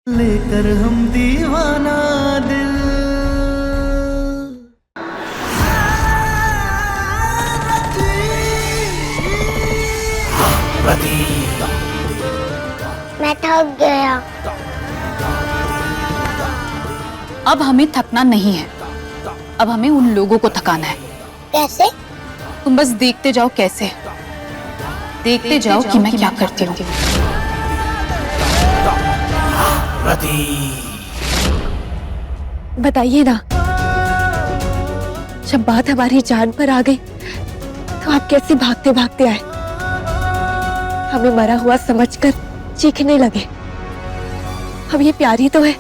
लेकर हम दीवाना दिल। मैं थक गया। अब हमें थकना नहीं है, अब हमें उन लोगों को थकाना है। कैसे? तुम बस देखते जाओ कैसे, देखते जाओ कि मैं क्या करती हूँ। बताइए ना, जब बात हमारी जान पर आ गई तो आप कैसे भागते भागते आए, हमें मरा हुआ समझकर चीखने लगे। अब ये प्यार ही तो है,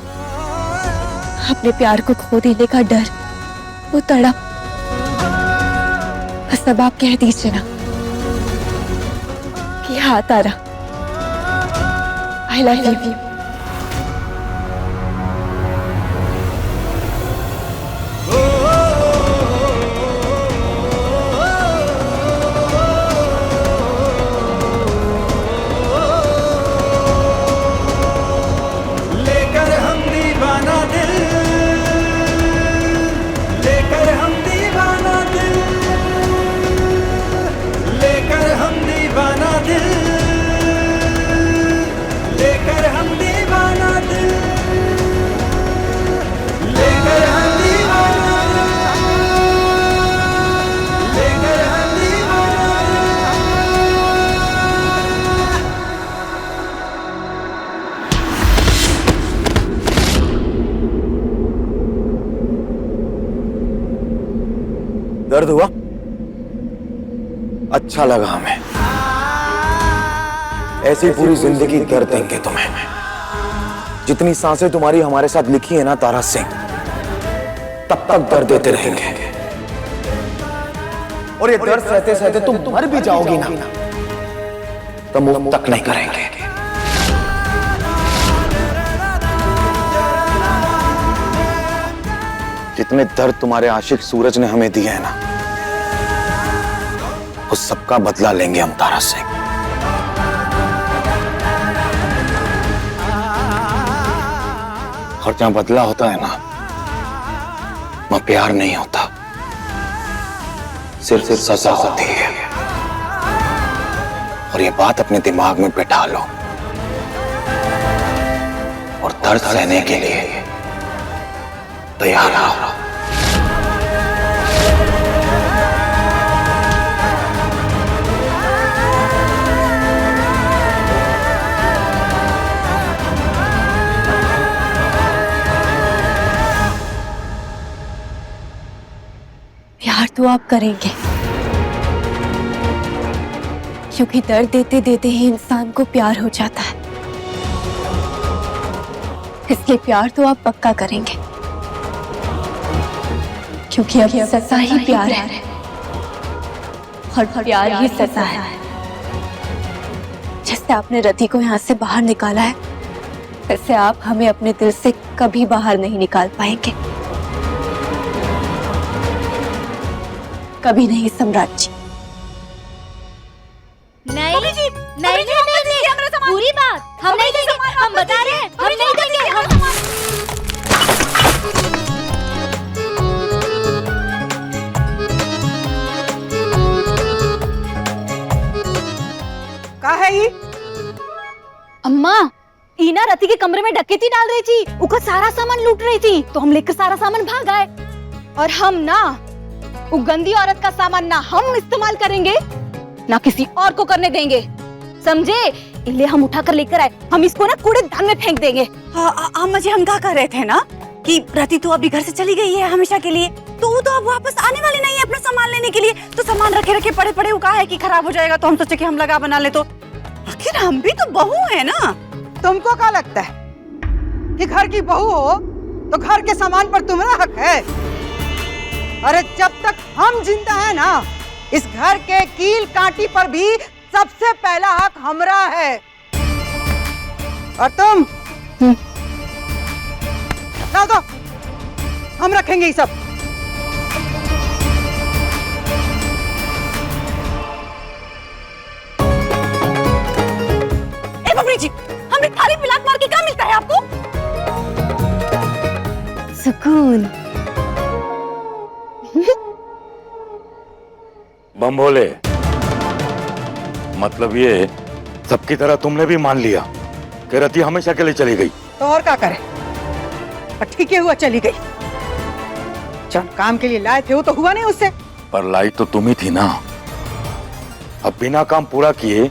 अपने प्यार को खो देने का डर, वो तड़प, बस अब आप कह दीजिए ना कि हाँ तारा, आई लव यू। दर्द हुआ? अच्छा लगा हमें। ऐसी पूरी जिंदगी दर्द देंगे तुम्हें। जितनी सांसें तुम्हारी हमारे साथ लिखी है ना तारा सिंह, तब तक दर्द देते रहेंगे। और ये दर्द सहते सहते तुम मर भी जाओगी ना, तो मुंह तक नहीं करेंगे। जितने दर्द तुम्हारे आशिक सूरज ने हमें दिए हैं ना, उस सबका बदला लेंगे हम तारा सिंह। और जहां बदला होता है ना, वहां प्यार नहीं होता, सिर्फ सजा होती है। और ये बात अपने दिमाग में बिठा लो, और दर्द सहने के लिए तैयार रहो। प्यार तो आप करेंगे, क्योंकि दर्द देते देते ही इंसान को प्यार हो जाता है। इसलिए प्यार तो आप पक्का करेंगे, क्योंकि अब सजा ही प्यार है, और प्यार ही सजा है। जैसे आपने रति को यहाँ से बाहर निकाला है, वैसे आप हमें अपने दिल से कभी बाहर नहीं निकाल पाएंगे, कभी नहीं सम्राट जी। नहीं नहीं नहीं नहीं, पूरी बात हम नहीं देंगे, हम बता रहे हैं, हम नहीं देंगे। हम का है ये? अम्मा, ईना रति के कमरे में डकैती डाल रही थी, उसका सारा सामान लूट रही थी, तो हम लेकर सारा सामान भाग आए। और हम ना वो गंदी औरत का सामान ना हम इस्तेमाल करेंगे, ना किसी और को करने देंगे, समझे? इसलिए हम उठा कर लेकर आए, हम इसको ना कूड़ेदान में फेंक देंगे। अम्मा जी, हम क्या कर रहे थे ना कि रति तो अभी घर से चली गई है हमेशा के लिए, तो वो तो अब वापस आने वाली नहीं है अपना सामान लेने के लिए। तो सामान रखे रखे पड़े पड़े वो कहा है कि खराब हो जाएगा, तो हम सोचे कि हम लगा बना ले। तो आखिर हम भी तो बहू है ना। तुमको क्या लगता है कि घर की बहू हो तो घर के सामान पर तुम्हारा हक है? अरे जब तक हम जिंदा है ना, इस घर के कील कांटी पर भी सबसे पहला हक हमरा है। और तुम ना दो, हम रखेंगे ये सब। ए बबली जी, हमने थाली पे लात मार के क्या मिलता है आपको? हनीमून। बम भोले, मतलब ये सबकी तरह तुमने भी मान लिया कि रति हमेशा के लिए चली गई। तो और क्या करे, और ठीक ही हुआ चली गई। जब काम के लिए लाए थे वो तो हुआ नहीं उससे। पर लाई तो तुम ही थी ना। अब बिना काम पूरा किए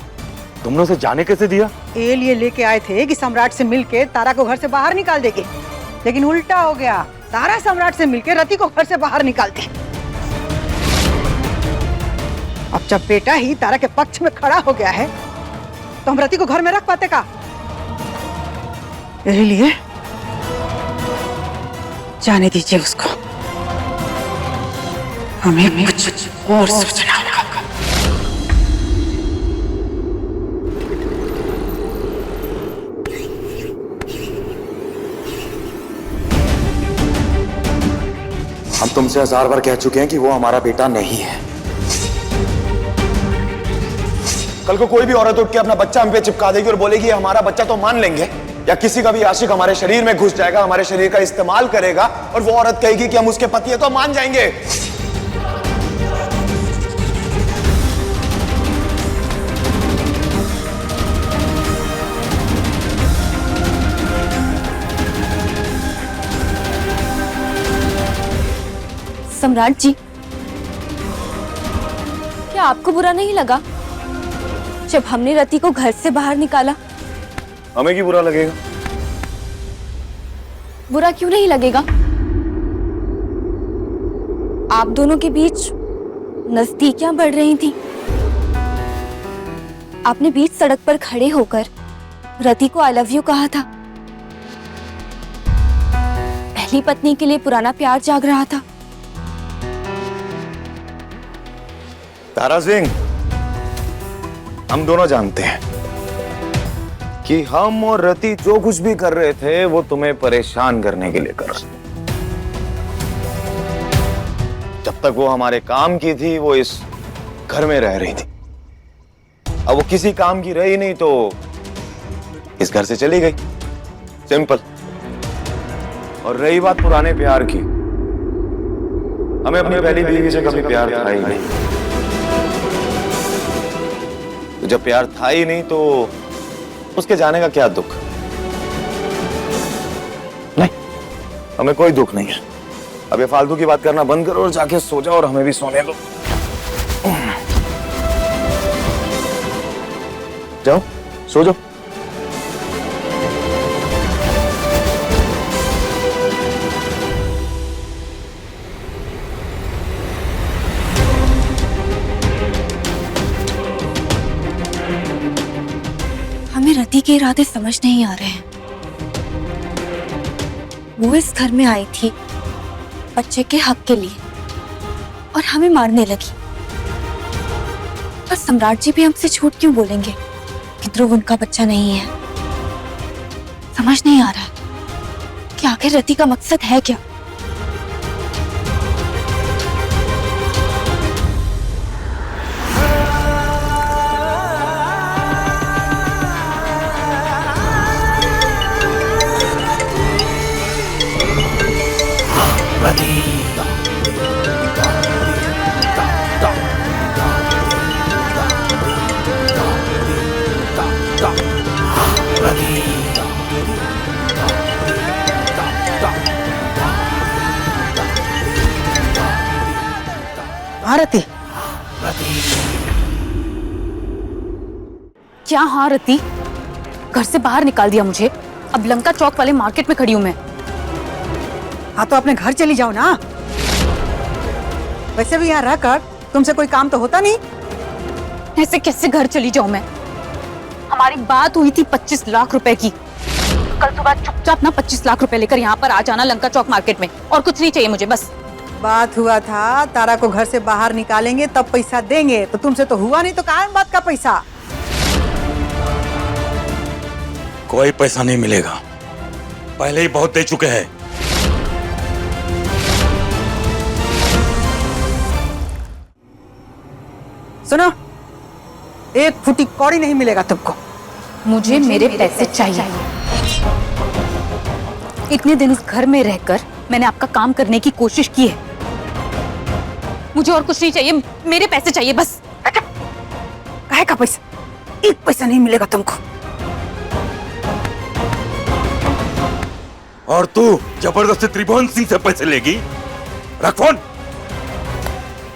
तुमने उसे जाने कैसे दिया? ये लिए लेके आए थे कि सम्राट से मिलके तारा को घर से बाहर निकाल देंगे, लेकिन उल्टा हो गया। तारा सम्राट से मिलके रति को घर से बाहर निकाल दे। अब जब बेटा ही तारा के पक्ष में खड़ा हो गया है तो हम रति को घर में रख पाते का? यही लिए जाने दीजिए उसको, हमें कुछ और सोचना होगा। हम तुमसे 1000 बार कह चुके हैं कि वो हमारा बेटा नहीं है। कल को कोई भी औरत उठ के अपना बच्चा हम पे चिपका देगी और बोलेगी हमारा बच्चा, तो मान लेंगे? या किसी का भी आशिक हमारे शरीर में घुस जाएगा, हमारे शरीर का इस्तेमाल करेगा और वो औरत कहेगी कि हम उसके पति है, तो मान जाएंगे? सम्राट जी, क्या आपको बुरा नहीं लगा जब हमने रति को घर से बाहर निकाला? हमें क्यों बुरा लगेगा? बुरा क्यों नहीं लगेगा? आप दोनों के बीच नजदीकियां बढ़ रही थी। आपने बीच सड़क पर खड़े होकर रति को आई लव यू कहा था। पहली पत्नी के लिए पुराना प्यार जाग रहा था। तारा सिंह, हम दोनों जानते हैं कि हम और रति जो कुछ भी कर रहे थे वो तुम्हें परेशान करने के लिए कर रहे थे। जब तक वो हमारे काम की थी वो इस घर में रह रही थी। अब वो किसी काम की रही नहीं तो इस घर से चली गई, सिंपल। और रही बात पुराने प्यार की, हमें अपनी पहली बीवी से कभी प्यार था ही नहीं। तो जब प्यार था ही नहीं तो उसके जाने का क्या दुख? नहीं, हमें कोई दुख नहीं है। अब ये फालतू की बात करना बंद करो और जाके सो जाओ और हमें भी सोने दो। जाओ, सो जाओ। हमें रति के इरादे समझ नहीं आ रहे हैं। वो इस घर में आई थी बच्चे के हक के लिए और हमें मारने लगी। और सम्राट जी भी हमसे झूठ क्यों बोलेंगे कि ध्रुव उनका बच्चा नहीं है? समझ नहीं आ रहा कि आखिर रति का मकसद है क्या। रति, क्या? हाँ रति, घर से बाहर निकाल दिया मुझे। अब लंका चौक वाले मार्केट में खड़ी हूँ मैं। हाँ तो अपने घर चली जाओ ना। वैसे भी यहाँ रहकर तुमसे कोई काम तो होता नहीं। ऐसे कैसे घर चली जाऊं मैं? हमारी बात हुई थी 25 लाख रुपए की। कल सुबह चुपचाप ना 25 लाख रुपए लेकर यहाँ पर आ जाना लंका चौक मार्केट में, और कुछ नहीं चाहिए मुझे बस। बात हुआ था तारा को घर से बाहर निकालेंगे तब पैसा देंगे, तो तुमसे तो हुआ नहीं, तो कहाँ है बात का पैसा? कोई पैसा नहीं मिलेगा, पहले ही बहुत दे चुके हैं। सुनो, एक फुटी कौड़ी नहीं मिलेगा तुमको। मुझे मेरे पैसे चाहिए। इतने दिन उस घर में रहकर मैंने आपका काम करने की कोशिश की है। मुझे और कुछ नहीं चाहिए, मेरे पैसे चाहिए बस। काहे का पैसा? एक पैसा नहीं मिलेगा तुमको। और तू जबरदस्ती त्रिभुवन सिंह से पैसे लेगी? रख फोन।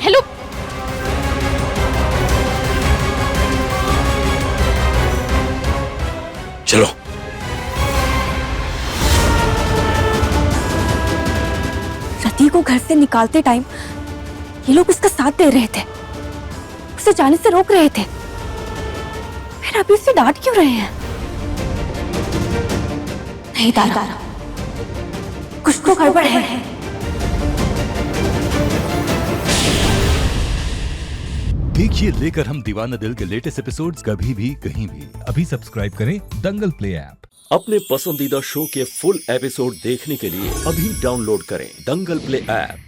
हेलो, चलो। रति को घर से निकालते टाइम ये लोग उसका साथ दे रहे थे, उसे जाने से रोक रहे थे, फिर अभी उसे डांट क्यों रहे हैं? नहीं तारा, कुछ तो गड़बड़ है। देखिए लेकर हम दीवाना दिल के लेटेस्ट एपिसोड्स कभी भी कहीं भी। अभी सब्सक्राइब करें दंगल प्ले ऐप। अपने पसंदीदा शो के फुल एपिसोड देखने के लिए अभी डाउनलोड करें दंगल प्ले ऐप।